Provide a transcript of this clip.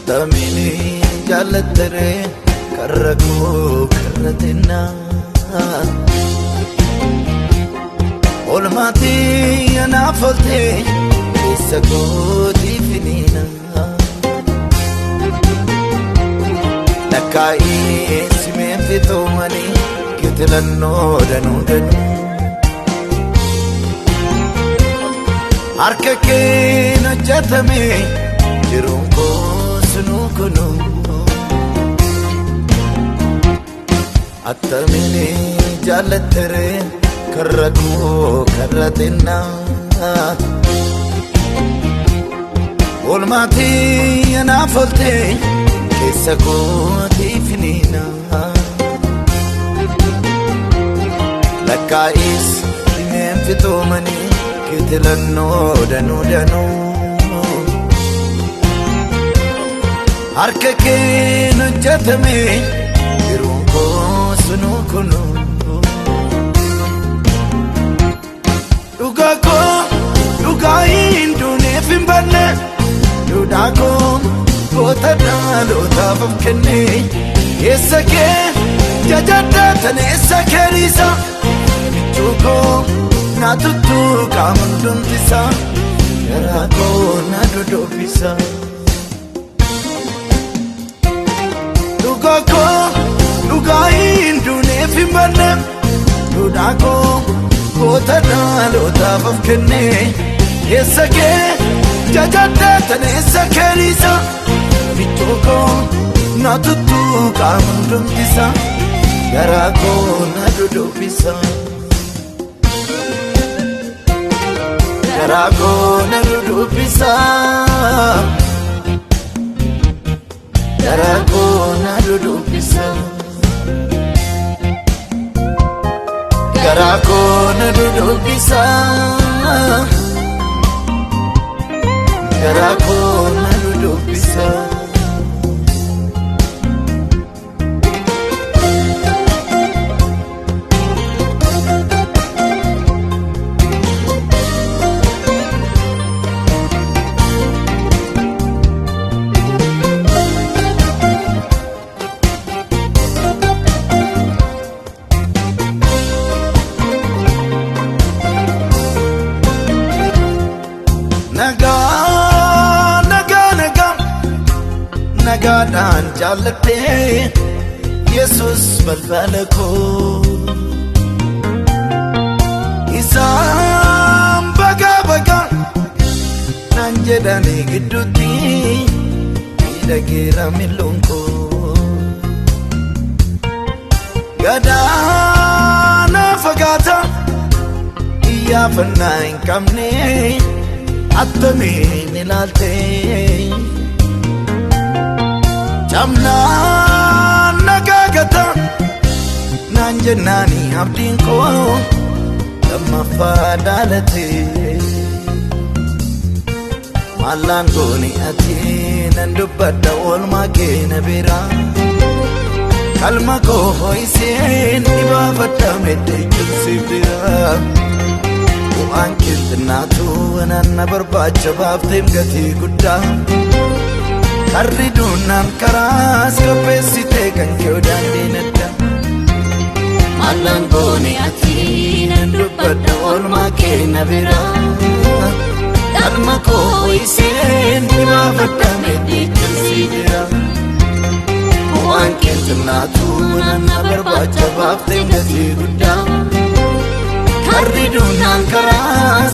Attamini jaalattere karra koo karratina Olmaatii anaaf olte keessa kootii finiina Lakkaa'ii simeen fixoomanii kitilannoo danuu danuu Harka keen hojjetame jiruun koo sunuu kunuu Attamini jaalattere karra koo karratina Olmaatii anaaf olte keessa kootii finiina Lakkaa'is simeen fixoomanii kitilannoo danuu danuu Harka keen hojjetame jiruun koo sunuu kunuu Dhugaa koo dhugaa hin duuneef hin banne Duudhaa koo goota dhaalootaaf of kenne Eessa kee jajaddaa tan eessa keeriisa Michuu koo na tuttuuqa hundumtisa Garaa koo na dhodhoofisa Dhugaa koo dhugaa hin duuneef hin banne Duudhaa koo goota dhaalootaaf of kenne Eessa kee jajaddaa tan eessa keeriisa Michuu koo na tuttuuqa hundumtisa Garaa koo na dhodhoofisa Garaa koo na dhodhoofisa Garaa koo na dhodhoofisa Garaa koo na dhodhoofisa Garaa koo na dhodhoofisa Nagaadhaan jaallattee Yesus balbala koo Isaan bagaa bagaa naan jedhanii gidduutti miidhageera miilloon koo Gadaana fagaata iyyaafannaa hin qabne attamiin ilaaltee Jamnaan nagaagata naan jennaanii abdiin koo lammaffaa dhaalate Maallaan gooni ati nan dubbadha oolmaa kee na bira Kalma koo ho'iseen dhibaafadha medde ijjirsiif dira Bu'aan keettinaatu anaan na barbaacha baafteem gatii guddaa Harri duunaan karaas qopheessitee kan kee daandii nadda Maallaan goone ati nan dubbadha oolmaa kee na bira Kalma koo ho'iseen dhibaafadha medde ijjirsiif dira Bu'aan keettinaatu anaan na barbaacha baafteem gatii guddaa Harri duunaan karaas